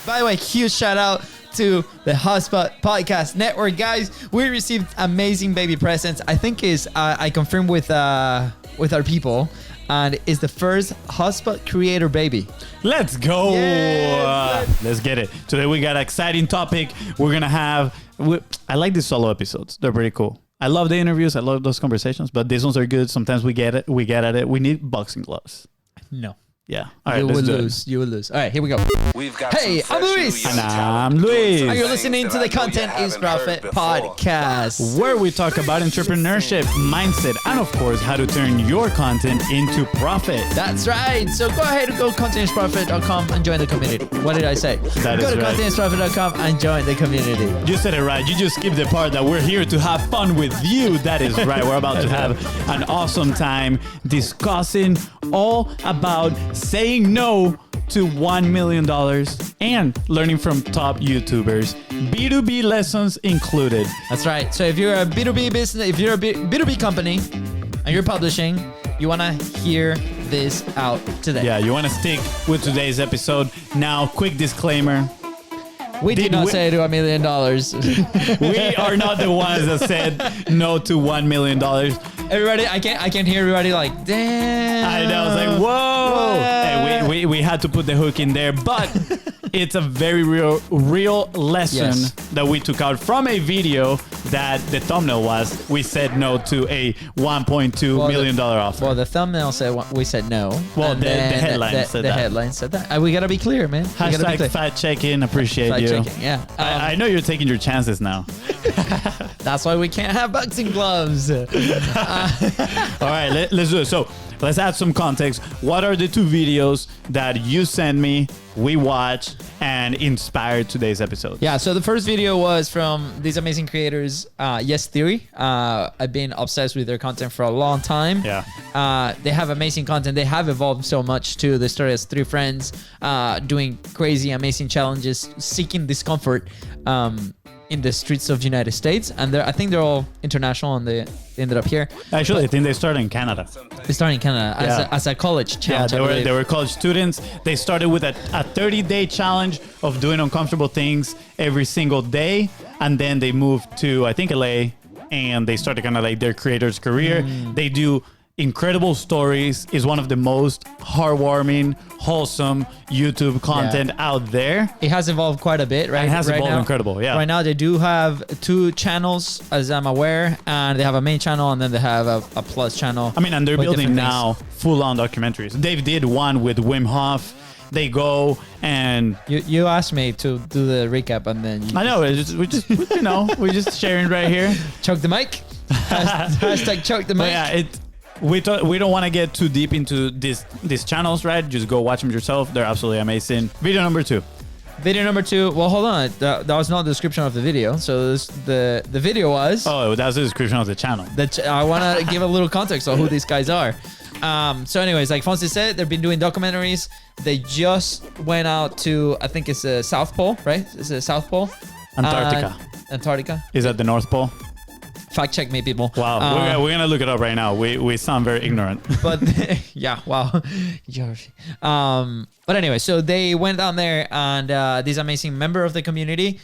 By the way, huge shout out to the Hotspot Podcast Network, guys. We received amazing baby presents. I think I confirmed with our people, and it's the first Hotspot creator baby. Let's go. Yes. Let's get it. Today we got an exciting topic. We're going to have... I like these solo episodes. They're pretty cool. I love the interviews. I love those conversations, but these ones are good. Sometimes we get it. We get at it. We need boxing gloves. No. Yeah. All right, you let's will do lose. You will lose. All right, here we go. We've got Hey, I'm Luis. And I'm Luis. And you're listening to the Content is Profit podcast, where we talk about entrepreneurship, mindset, and of course, how to turn your content into profit. That's right. So go ahead and go to contentisprofit.com and join the community. What did I say? That go is to right. contentisprofit.com and join the community. You said it right. You just skipped the part that we're here to have fun with you. That is right. We're about to have an awesome time discussing all about saying no to $1 million and learning from top YouTubers. B2B lessons included. That's right. So if you're a B2B business, if you're a B2B company and you're publishing, you want to hear this out today. Yeah, you want to stick with today's episode. Now, quick disclaimer. We did not say to $1 million. We are not the ones that said no to $1 million. Everybody, I can't hear everybody like, damn. I know, I was like, whoa. Hey, we had to put the hook in there, but it's a very real lesson that we took out from a video that the thumbnail was, we said no to a $1.2 million offer. Well, the thumbnail said we said no. Well, the headline said that. The headline said that. We got to be clear, man. Hashtag fact checking, appreciate you. Yeah. I know you're taking your chances now. That's why we can't have boxing gloves. All right, let's do it. So let's add some context. What are the two videos that you sent me, we watched, and inspired today's episode? Yeah, so the first video was from these amazing creators, Yes Theory. I've been obsessed with their content for a long time. Yeah. They have amazing content. They have evolved so much too. They started as three friends doing crazy, amazing challenges, seeking discomfort in the streets of the United States. And I think they're all international, and they ended up here. Actually, I think they started in Canada. They started in Canada as a college challenge. Yeah, they were college students. They started with a 30-day challenge of doing uncomfortable things every single day. And then they moved to, I think, LA, and they started kind of like their creator's career. They do incredible stories. Is one of the most heartwarming, wholesome YouTube content out there. It has evolved quite a bit, right? It has evolved now, incredible, yeah. Right now they do have two channels, as I'm aware, and they have a main channel and then they have a plus channel. I mean, and they're with building different now full-on documentaries. They did one with Wim Hof. They go and... You asked me to do the recap, and then... I know, we're just sharing right here. Choke the mic. Hashtag choke the mic. But yeah, we don't want to get too deep into these channels, right? Just go watch them yourself. They're absolutely amazing. Video number two. Video number two. Well, hold on. That was not the description of the video. So the video was... Oh, that's the description of the channel. I want to give a little context on who these guys are. So anyways, like FONZI said, they've been doing documentaries. They just went out to, I think it's the South Pole, right? Is it South Pole? Antarctica. Is that the North Pole? Fact check me, people. Wow, we're gonna look it up right now. We sound very ignorant. But yeah, wow. But anyway, so they went down there, and this amazing member of the community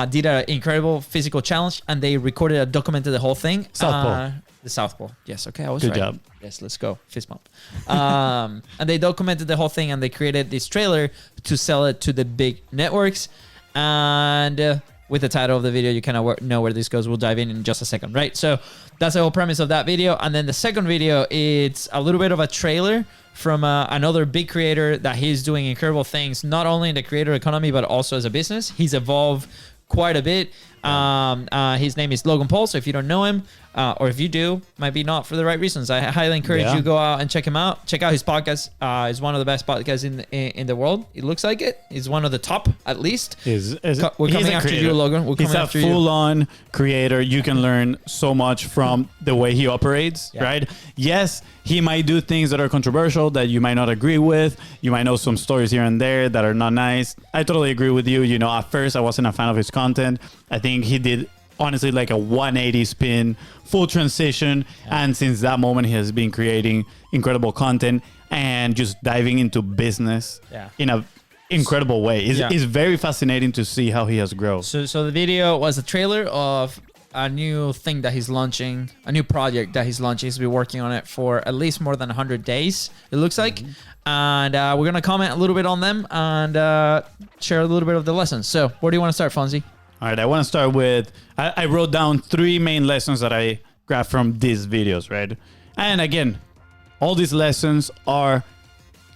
did an incredible physical challenge, and they recorded and documented the whole thing. South Pole. The South Pole. Yes, okay, I was Good right. job. Yes, let's go. Fist bump. And they documented the whole thing, and they created this trailer to sell it to the big networks. And with the title of the video, you kind of know where this goes. We'll dive in just a second, right? So that's the whole premise of that video. And then the second video, it's a little bit of a trailer from another big creator that he's doing incredible things, not only in the creator economy, but also as a business. He's evolved quite a bit. His name is Logan Paul. So if you don't know him, or if you do, might be not for the right reasons, I highly encourage you to go out and check him out. Check out his podcast. It's one of the best podcasts in the world. It looks like it. It's one of the top, at least. We're coming after you, Logan. He's a full-on creator. You can learn so much from the way he operates, right? Yes, he might do things that are controversial that you might not agree with. You might know some stories here and there that are not nice. I totally agree with you. You know, at first I wasn't a fan of his content. I think he did honestly like a 180 spin, full transition. And since that moment, he has been creating incredible content and just diving into business in incredible way. It's, Yeah. it's very fascinating to see how he has grown. So the video was a trailer of a new thing that he's launching, a new project that he's launching. He's been working on it for at least more than 100 days, it looks like. And we're going to comment a little bit on them and share a little bit of the lessons. So where do you want to start, Fonzie? All right, I want to start with, I wrote down 3 main lessons that I grabbed from these videos, right? And again, all these lessons are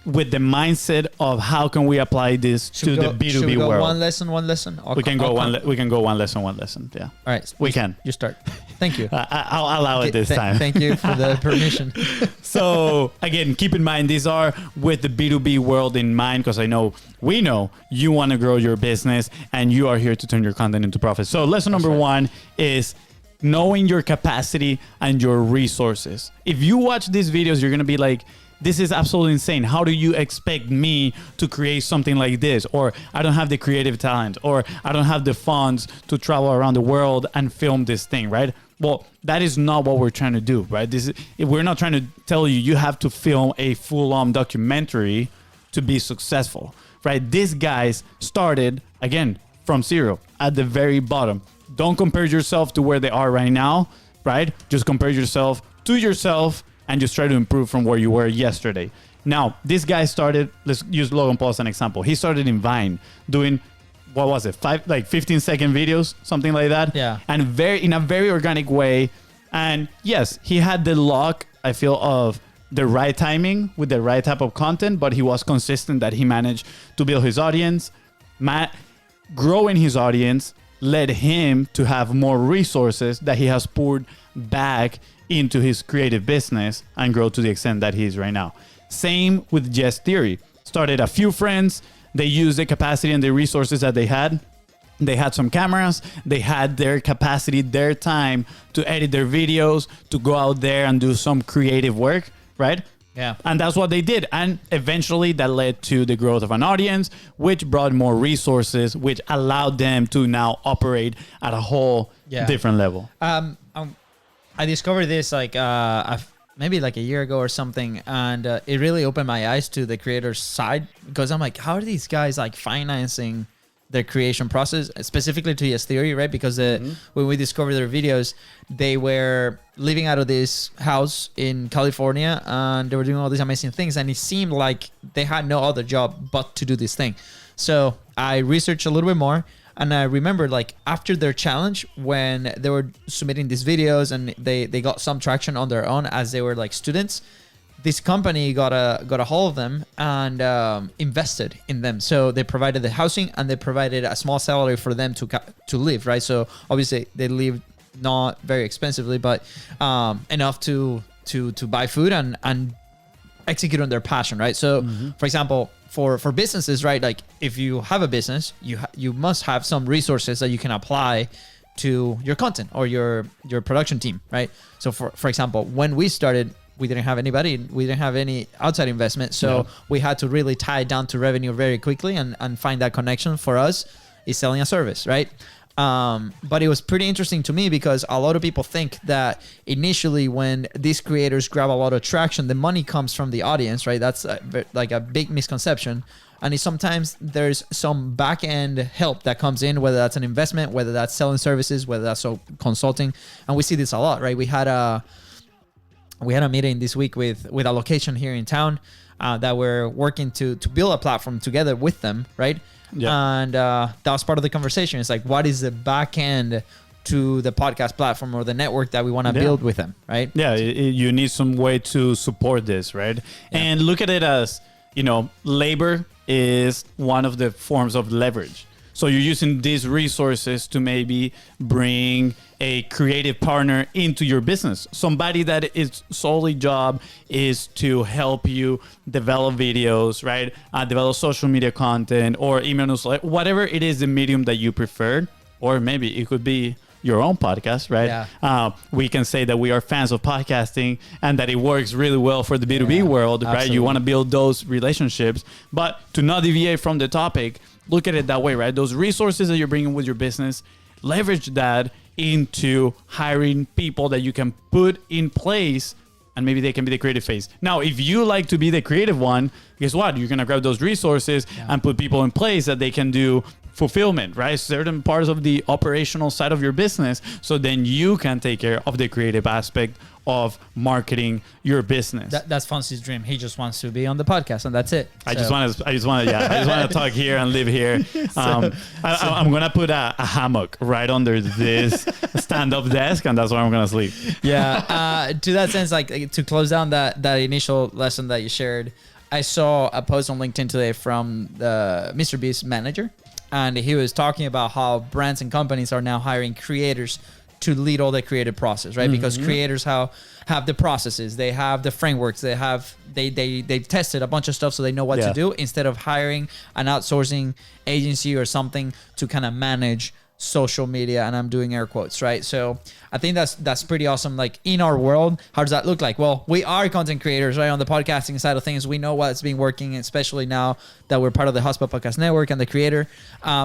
with the mindset of how can we apply this to the B2B should we go world. one lesson? We can go one lesson. Yeah, All right. we can. You start. Thank you. I'll allow it this time. Thank you for the permission. So again, keep in mind, these are with the B2B world in mind, because we know you want to grow your business and you are here to turn your content into profit. So lesson number 1 is knowing your capacity and your resources. If you watch these videos, you're going to be like, this is absolutely insane. How do you expect me to create something like this? Or I don't have the creative talent, or I don't have the funds to travel around the world and film this thing, right? Well, that is not what we're trying to do, right? We're not trying to tell you have to film a full-on documentary to be successful, right? These guys started, again, from zero, at the very bottom. Don't compare yourself to where they are right now, right? Just compare yourself to yourself and just try to improve from where you were yesterday. Now, this guy started, let's use Logan Paul as an example. He started in Vine doing, 15-second videos, something like that. Yeah. And in a very organic way. And yes, he had the luck, I feel, of the right timing with the right type of content, but he was consistent that he managed to build his audience. Growing his audience led him to have more resources that he has poured back into his creative business and grow to the extent that he is right now. Same with Jess Theory. Started a few friends. They used the capacity and the resources that they had. They had some cameras. They had their capacity, their time to edit their videos, to go out there and do some creative work, right? Yeah. And that's what they did. And eventually that led to the growth of an audience, which brought more resources, which allowed them to now operate at a whole different level. I discovered this maybe like a year ago or something, and it really opened my eyes to the creator's side, because I'm like, how are these guys like financing their creation process, specifically to Yes Theory, right? Because when we discovered their videos, they were living out of this house in California and they were doing all these amazing things, and it seemed like they had no other job but to do this thing. So I researched a little bit more. And I remember, like, after their challenge, when they were submitting these videos and they got some traction on their own as they were like students, this company got a hold of them and invested in them. So they provided the housing and they provided a small salary for them to live, right? So obviously they lived not very expensively, but enough to buy food and execute on their passion, right? So for example, for businesses, right? Like if you have a business, you must have some resources that you can apply to your content or your production team, right? So for example, when we started, we didn't have anybody, we didn't have any outside investment. So we had to really tie it down to revenue very quickly and find that connection. For us is selling a service, right? But it was pretty interesting to me because a lot of people think that initially when these creators grab a lot of traction, the money comes from the audience, right? That's like a big misconception. And sometimes there's some back end help that comes in, whether that's an investment, whether that's selling services, whether that's consulting. And we see this a lot, right? We had a meeting this week with a location here in town that we're working to build a platform together with them, right? Yeah. And that was part of the conversation. It's like, what is the back end to the podcast platform or the network that we want to build with them, right? Yeah, you need some way to support this, right? Yeah. And look at it as, labor is one of the forms of leverage. So you're using these resources to maybe bring a creative partner into your business. Somebody that its solely job is to help you develop videos, right? Develop social media content or email newsletter, whatever it is, the medium that you prefer. Or maybe it could be your own podcast, right? Yeah. We can say that we are fans of podcasting and that it works really well for the B2B world, right? Absolutely. You want to build those relationships. But to not deviate from the topic, look at it that way, right? Those resources that you're bringing with your business, leverage that into hiring people that you can put in place and maybe they can be the creative face. Now, if you like to be the creative one, guess what? You're going to grab those resources and put people in place that they can do fulfillment, right? Certain parts of the operational side of your business. So then you can take care of the creative aspect of marketing your business. That's Fonzi's dream. He just wants to be on the podcast, and that's it. I just want to talk here and live here. I'm gonna put a hammock right under this stand-up desk, and that's where I'm gonna sleep. Yeah. To that sense, like to close down that initial lesson that you shared, I saw a post on LinkedIn today from the Mr. Beast manager, and he was talking about how brands and companies are now hiring creators to lead all the creative process, right? Because creators have the processes, they have the frameworks, they've tested a bunch of stuff, so they know what to do, instead of hiring an outsourcing agency or something to kind of manage social media, and I'm doing air quotes, right? So I think that's pretty awesome. Like in our world, how does that look like? Well, we are content creators, right? On the podcasting side of things, we know what's been working, especially now that we're part of the Hotspot Podcast Network and the creator.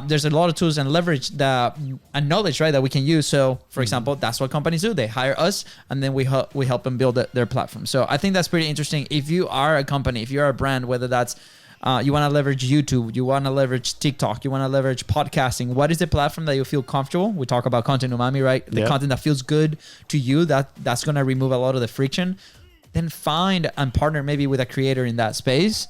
There's a lot of tools and leverage and knowledge, right, that we can use. So for example, that's what companies do. They hire us, and then we help them build their platform. So I think that's pretty interesting. If you are a company, if you're a brand, whether that's you want to leverage YouTube, you want to leverage TikTok, you want to leverage podcasting. What is the platform that you feel comfortable? We talk about content umami, right? The content that feels good to you, that's going to remove a lot of the friction. Then find and partner maybe with a creator in that space.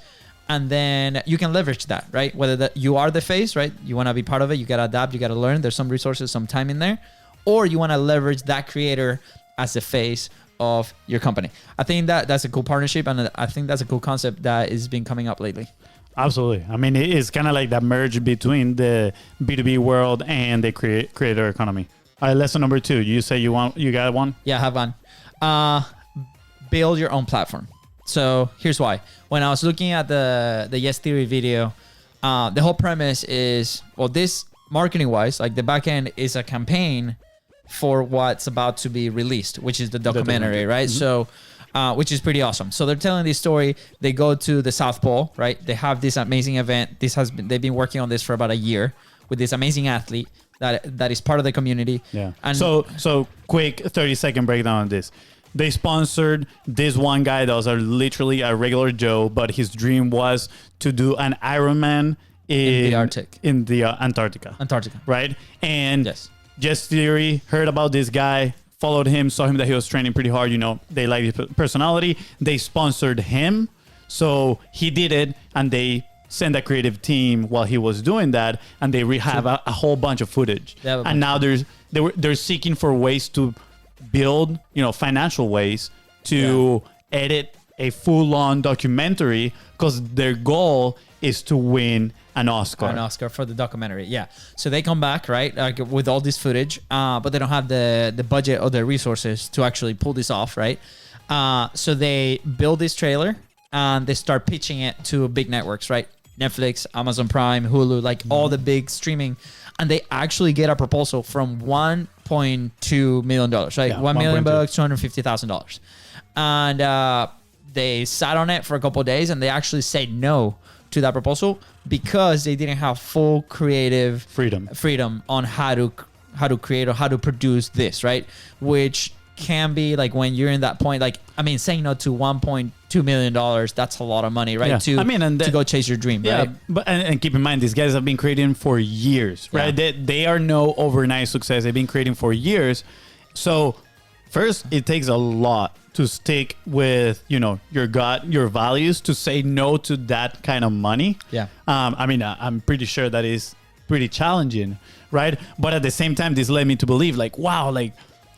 And then you can leverage that, right? Whether that you are the face, right? You want to be part of it. You got to adapt. You got to learn. There's some resources, some time in there. Or you want to leverage that creator as the face of your company. I think that's a cool partnership, and I think that's a cool concept that has been coming up lately. Absolutely. I mean, it's kind of like that merge between the B2B world and the creator economy. All right, lesson number 2. You say you got one? Yeah, I have one. Build your own platform. So here's why. When I was looking at the Yes Theory video, the whole premise is, well, this marketing wise, like the back end is a campaign for what's about to be released, which is the documentary, right? So, which is pretty awesome. So they're telling this story. They go to the South Pole, right? They have this amazing event. They've been working on this for about a year with this amazing athlete that is part of the community. Yeah. And so quick 30-second breakdown on this. They sponsored this one guy that was literally a regular Joe, but his dream was to do an Ironman in the Arctic, in the Antarctica, right? And Yes Theory heard about this guy, followed him, saw him that he was training pretty hard. You know, they liked his personality. They sponsored him, so he did it, and they sent a creative team while he was doing that, and they have a whole bunch of footage. And now they're seeking for ways to build, financial ways to edit a full-on documentary, because their goal is to win an Oscar. An Oscar for the documentary, yeah. So they come back, right, with all this footage, but they don't have the budget or the resources to actually pull this off, right? So they build this trailer, and they start pitching it to big networks, right? Netflix, Amazon Prime, Hulu, like all the big streaming. And they actually get a proposal from $1.2 million, right? Yeah, $1 million, $250,000. And they sat on it for a couple of days, and they actually said no to that proposal because they didn't have full creative freedom on how to create or how to produce this, right? Which can be like, when you're in that point, like, I mean, saying no to $1.2 million, that's a lot of money, right? Yeah. To go chase your dream, right? But and keep in mind, these guys have been creating for years, right? Yeah. They are no overnight success. They've been creating for years. So first, it takes a lot to stick with, your gut, your values, to say no to that kind of money. Yeah. I mean, I'm pretty sure that is pretty challenging, right? But at the same time, this led me to believe, like, wow, like,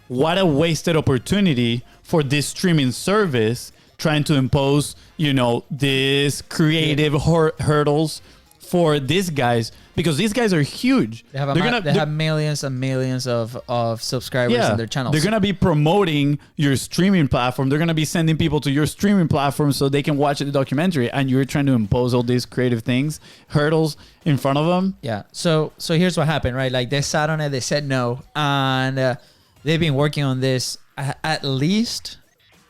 what a wasted opportunity for this streaming service trying to impose, this creative hurdles for these guys, because these guys are huge. They have millions and millions of subscribers in their channels. They're going to be promoting your streaming platform. They're going to be sending people to your streaming platform so they can watch the documentary, and you're trying to impose all these creative hurdles in front of them. Yeah. So here's what happened, right? Like, they sat on it, they said no, and they've been working on this at least,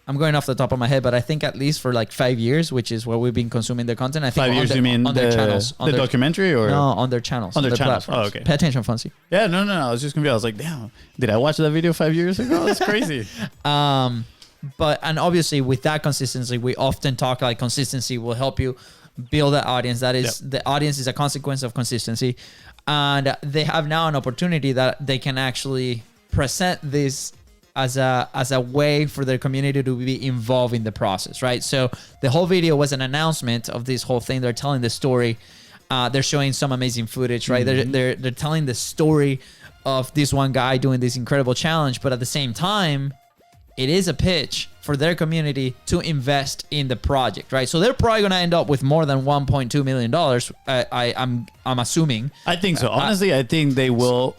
I'm going off the top of my head, but I think at least for like 5 years, which is where we've been consuming the content. I think 5 years, you mean on their channels? The documentary, or? No, on their channels. On their channels. Platforms. Oh, okay. Pay attention, Fonzie. Yeah, no. I was just confused. I was like, damn, did I watch that video 5 years ago? That's crazy. But and obviously with that consistency, we often talk like consistency will help you build an audience. That is, the audience is a consequence of consistency. And they have now an opportunity that they can actually present this as a way for their community to be involved in the process, right? So the whole video was an announcement of this whole thing. They're telling the story. They're showing some amazing footage, right? They're telling the story of this one guy doing this incredible challenge, but at the same time, it is a pitch for their community to invest in the project, right? So they're probably going to end up with more than $1.2 million. I'm assuming. I think so. Honestly, I think they will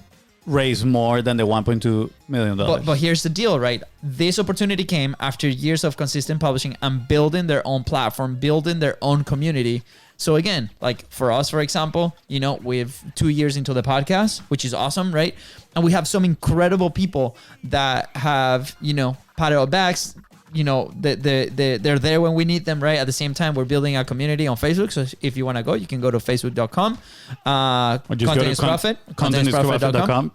raise more than the $1.2 million. But here's the deal, right? This opportunity came after years of consistent publishing and building their own platform, building their own community. So again, like for us, for example, you know, we've 2 years into the podcast, which is awesome, right? And we have some incredible people that have, you know, patted our backs. You know, they're there when we need them, right? At the same time, we're building a community on Facebook. So if you want to go, you can go to facebook.com. Or just Content is Profit. contentisprofit.com.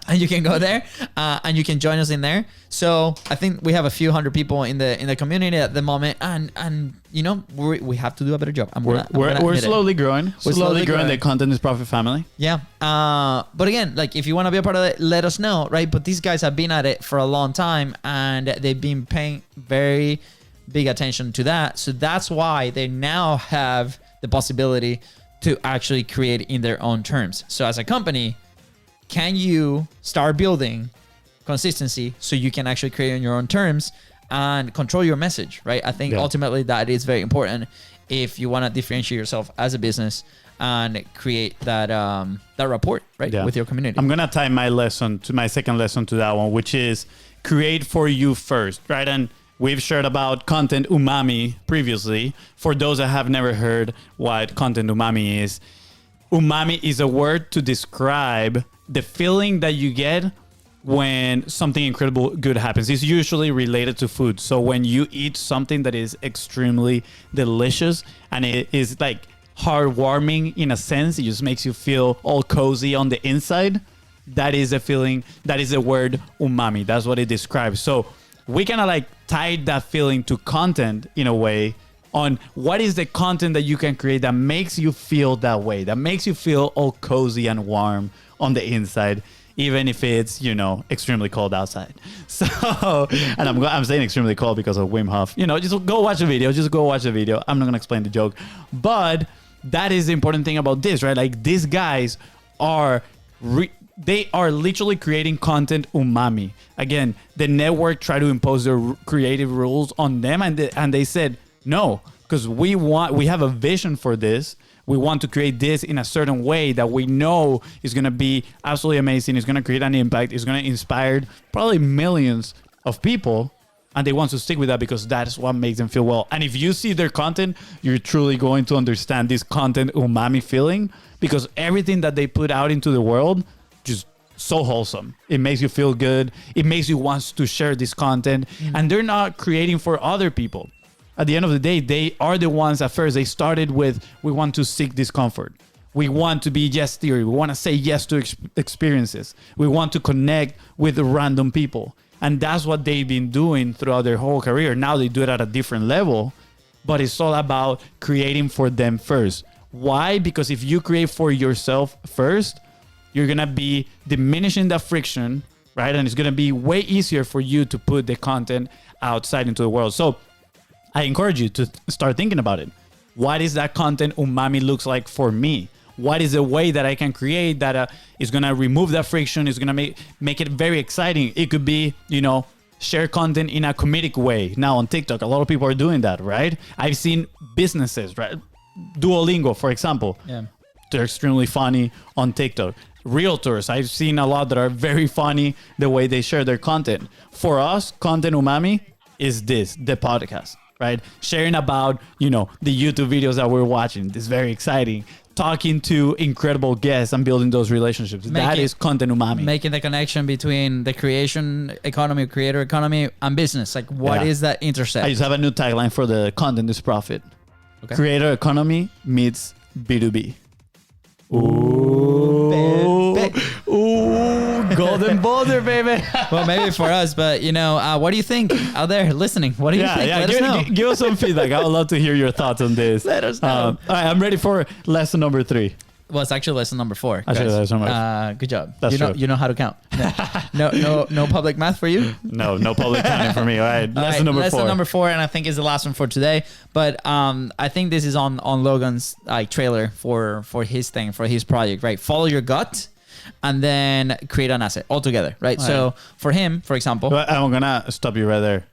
And you can go there and you can join us in there. So I think we have a few hundred people in the community at the moment. And you know, we have to do a better job. We're slowly growing. We're slowly growing the Content is Profit family. Yeah. But again, like if you want to be a part of it, let us know, right? But these guys have been at it for a long time and they've been paying very big attention to that. So that's why they now have the possibility to actually create in their own terms. So as a company, can you start building consistency so you can actually create on your own terms and control your message, right? I think ultimately that is very important if you want to differentiate yourself as a business and create that rapport, right, with your community. I'm gonna tie my second lesson to that one, which is create for you first, right? And we've shared about content umami previously. For those that have never heard what content umami is a word to describe the feeling that you get when something incredible good happens. It's usually related to food. So when you eat something that is extremely delicious and it is like heartwarming in a sense, it just makes you feel all cozy on the inside. That is a feeling, that is the word umami. That's what it describes. So we kind of like tied that feeling to content in a way on what is the content that you can create that makes you feel that way, that makes you feel all cozy and warm on the inside, even if it's, you know, extremely cold outside. So, and I'm saying extremely cold because of Wim Hof. You know, just go watch the video. Just go watch the video. I'm not going to explain the joke. But that is the important thing about this, right? Like these guys are... they are literally creating content umami. Again, the network tried to impose their creative rules on them, and they said no, because we have a vision for this. We want to create this in a certain way that we know is going to be absolutely amazing. It's going to create an impact. It's going to inspire probably millions of people, and they want to stick with that because that's what makes them feel well. And if you see their content, you're truly going to understand this content umami feeling, because everything that they put out into the world just so wholesome. It makes you feel good. It makes you want to share this content. And they're not creating for other people. At the end of the day, they are the ones at first. They started with, we want to seek discomfort. We want to be yes theory. We want to say yes to experiences. We want to connect with random people. And that's what they've been doing throughout their whole career. Now they do it at a different level, but it's all about creating for them first. Why? Because if you create for yourself first, you're going to be diminishing the friction, right? And it's going to be way easier for you to put the content outside into the world. So I encourage you to start thinking about it. What is that content umami looks like for me? What is the way that I can create that is going to remove that friction, is going to make it very exciting? It could be, you know, share content in a comedic way. Now on TikTok, a lot of people are doing that, right? I've seen businesses, right? Duolingo, for example. Yeah. They're extremely funny on TikTok. Realtors, I've seen a lot that are very funny the way they share their content. For us, content umami is this, the podcast, right? Sharing about, you know, the YouTube videos that we're watching. It's very exciting. Talking to incredible guests and building those relationships. That is content umami. Making the connection between the creation economy, creator economy, and business. Like, what is that intersect? I just have a new tagline for the Content is Profit. Okay. Creator economy meets B2B. Ooh, ooh, golden Boulder, baby. Well, maybe for us, but what do you think out there listening? What do you think? Let us know. Give us some feedback. I would love to hear your thoughts on this. Let us know. All right, I'm ready for lesson number 3. Well, it's actually lesson number 4. Actually, lesson number good job. That's true. You know how to count. No public math for you. No public counting for me. All right, lesson number 4. Lesson number 4, and I think is the last one for today. But I think this is on Logan's trailer for his thing, for his project. Right, follow your gut, and then create an asset altogether. Right. So for him, for example, I'm gonna stop you right there.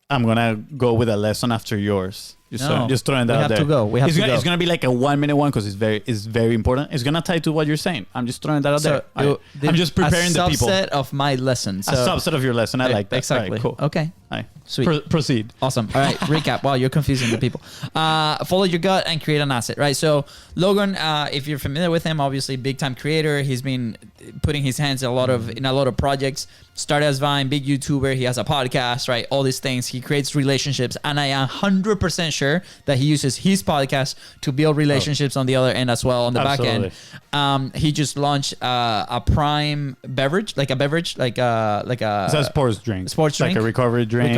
I'm gonna go with a lesson after yours. Just throwing that out there. We have to go. It's gonna be like a 1-minute one because it's very important. It's gonna tie to what you're saying. I'm just throwing that out there. I'm just preparing the people. A subset of my lesson. A subset of your lesson. I like that. Exactly. Right, cool. Okay. Right. Sweet. Proceed. Awesome. All right. Recap. Wow, you're confusing the people. Follow your gut and create an asset. Right. So Logan, if you're familiar with him, obviously big time creator. He's been putting his hands in a lot of projects. Started as Vine, big YouTuber. He has a podcast. Right. All these things. He creates relationships, and I am 100% sure that he uses his podcast to build relationships on the other end as well, on the back end. He just launched a prime beverage, like a it's a sports drink. Like a recovery drink.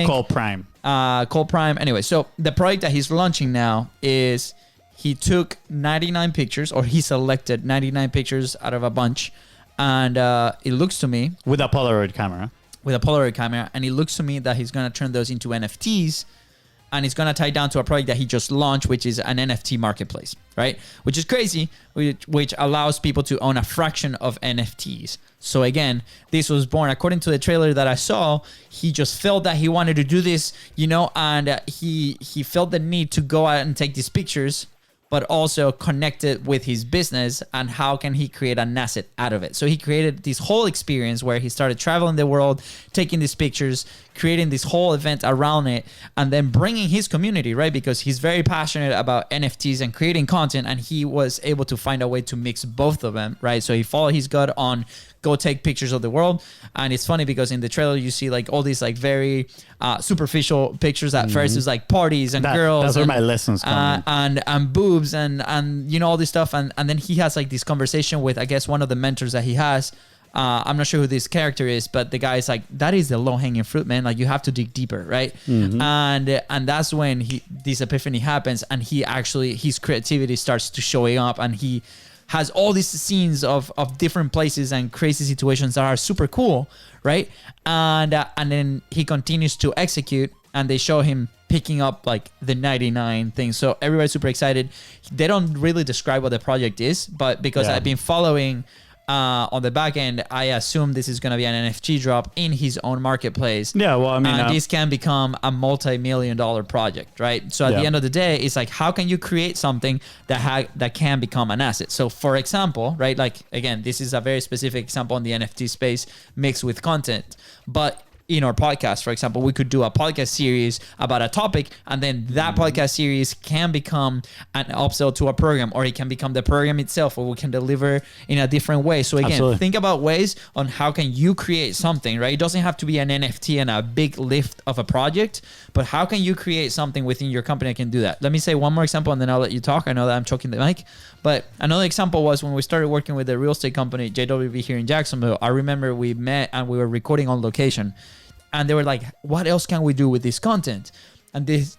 Called Prime. Called Prime. Anyway, so the product that he's launching now is he took 99 pictures, or he selected 99 pictures out of a bunch, and it looks to me with a Polaroid camera, and it looks to me that he's gonna turn those into NFTs. And it's going to tie down to a project that he just launched, which is an NFT marketplace, right? Which is crazy, which allows people to own a fraction of NFTs. So again, this was born, according to the trailer that I saw, he just felt that he wanted to do this, and he felt the need to go out and take these pictures, but also connect it with his business and how can he create an asset out of it. So he created this whole experience where he started traveling the world, taking these pictures, creating this whole event around it, and then bringing his community, right? Because he's very passionate about NFTs and creating content, and he was able to find a way to mix both of them, right? So he followed his gut on go take pictures of the world. And it's funny because in the trailer, you see like all these like very superficial pictures at first. It's like parties and girls. That's where my lessons come in. And boobs and all this stuff. And then he has like this conversation with, I guess, one of the mentors that he has. I'm not sure who this character is, but the guy is like, that is the low hanging fruit, man. Like you have to dig deeper, right? And that's when this epiphany happens, and his creativity starts to showing up, and he has all these scenes of different places and crazy situations that are super cool, right? And then he continues to execute, and they show him picking up like the 99 things. So everybody's super excited. They don't really describe what the project is, but because I've been following on the back end, I assume this is going to be an NFT drop in his own marketplace. Yeah, well, I mean, this can become a multi-million-dollar project, right? So at the end of the day, it's like, how can you create something that can become an asset? So for example, right, like again, this is a very specific example in the NFT space mixed with content, but in our podcast, for example, we could do a podcast series about a topic, and then that podcast series can become an upsell to a program, or it can become the program itself, or we can deliver in a different way. So again, think about ways on how can you create something, right? It doesn't have to be an NFT and a big lift of a project, but how can you create something within your company that can do that? Let me say one more example, and then I'll let you talk. I know that I'm choking the mic, but another example was when we started working with the real estate company, JWB here in Jacksonville. I remember we met and we were recording on location. And they were like, what else can we do with this content? And this,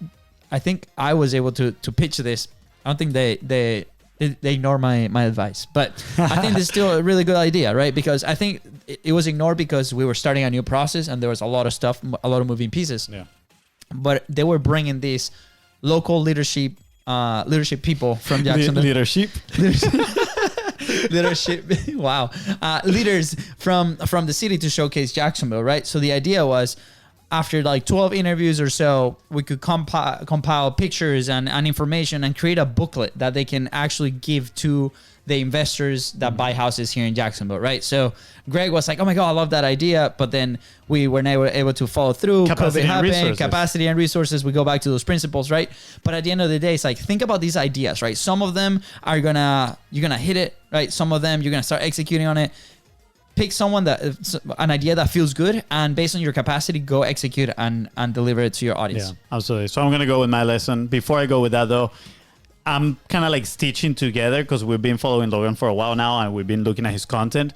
I think I was able to pitch this. I don't think they ignore my advice, but I think this is still a really good idea, right? Because I think it was ignored because we were starting a new process and there was a lot of stuff, a lot of moving pieces. Yeah. But they were bringing these local leadership people from Jacksonville. Leadership. Wow. Leaders from the city to showcase Jacksonville, right? So the idea was, after like 12 interviews or so, we could compile pictures and information and create a booklet that they can actually give to the investors that buy houses here in Jacksonville, right? So Greg was like, oh my God, I love that idea. But then we were never able to follow through. Capacity and resources. We go back to those principles, right? But at the end of the day, it's like, think about these ideas, right? Some of them you're gonna hit it, right? Some of them you're gonna start executing on it. Pick an idea that feels good, and based on your capacity, go execute and deliver it to your audience. Yeah, absolutely. So I'm gonna go with my lesson. Before I go with that though, I'm kind of like stitching together because we've been following Logan for a while now and we've been looking at his content.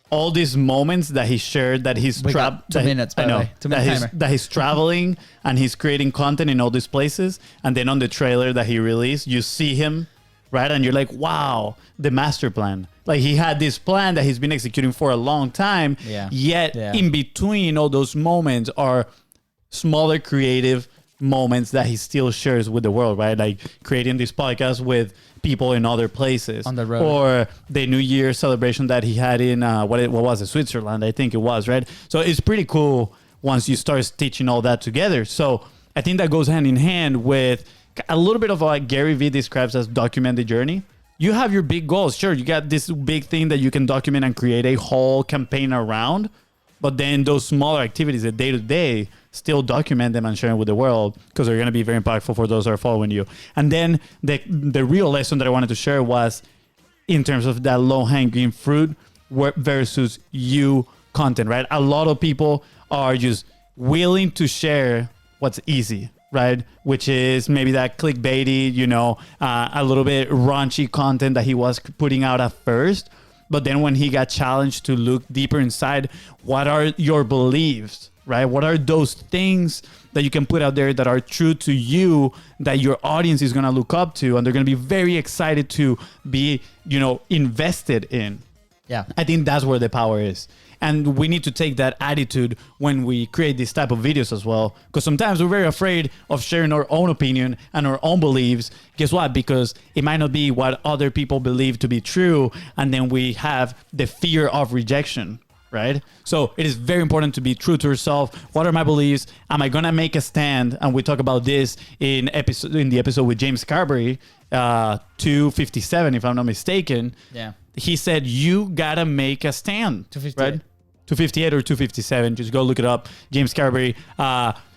all these moments that he shared that he's We got 2 minutes, by the way. 2 minute timer. That he's traveling and he's creating content in all these places. And then on the trailer that he released, you see him, right? And you're like, wow, the master plan. Like he had this plan that he's been executing for a long time. Yeah. Yet in between all those moments are smaller creative moments that he still shares with the world, right? Like creating this podcast with people in other places on the road, or the New Year celebration that he had in what was it, Switzerland, I think it was, right? So it's pretty cool once you start stitching all that together. So I think that goes hand in hand with a little bit of what Gary Vee describes as document the journey. You have your big goals, sure, you got this big thing that you can document and create a whole campaign around, but then those smaller activities, the day to day, still document them and share them with the world because they're going to be very impactful for those that are following you. And then the real lesson that I wanted to share was in terms of that low hanging fruit versus you content, right? A lot of people are just willing to share what's easy, right? Which is maybe that clickbaity, a little bit raunchy content that he was putting out at first. But then when he got challenged to look deeper inside, what are your beliefs? Right? What are those things that you can put out there that are true to you that your audience is going to look up to and they're going to be very excited to be, invested in? Yeah. I think that's where the power is. And we need to take that attitude when we create this type of videos as well. Because sometimes we're very afraid of sharing our own opinion and our own beliefs. Guess what? Because it might not be what other people believe to be true. And then we have the fear of rejection. Right? So it is very important to be true to yourself. What are my beliefs? Am I going to make a stand? And we talk about this in the episode with James Carberry, 257, if I'm not mistaken. Yeah. He said, you got to make a stand. 258. Right? 258 or 257. Just go look it up. James Carberry.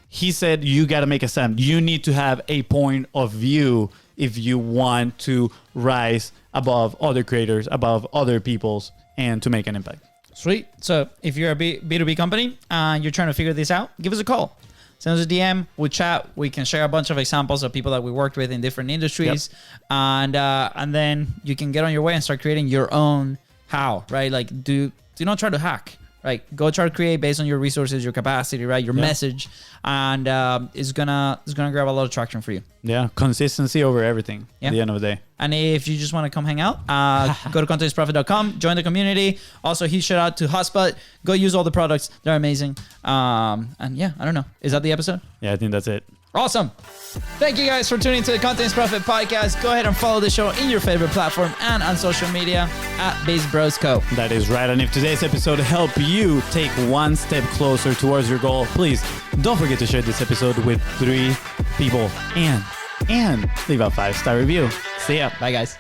He said, you got to make a stand. You need to have a point of view if you want to rise above other creators, above other people's, and to make an impact. Sweet. So if you're a B2B company and you're trying to figure this out, give us a call. Send us a DM. We'll chat. We can share a bunch of examples of people that we worked with in different industries. Yep. And then you can get on your way and start creating your own how, right? Like do not try to hack, right? Go try to create based on your resources, your capacity, right? Your message. And it's gonna grab a lot of traction for you. Yeah. Consistency over everything at the end of the day. And if you just want to come hang out, go to contentprofit.com, join the community. Also, huge shout out to Hotspot. Go use all the products. They're amazing. And yeah, I don't know. Is that the episode? Yeah, I think that's it. Awesome. Thank you guys for tuning to the Content Profit Podcast. Go ahead and follow the show in your favorite platform and on social media at BIZBROS Co. That is right. And if today's episode helped you take one step closer towards your goal, please don't forget to share this episode with 3 people and leave a 5-star review. See ya. Bye, guys.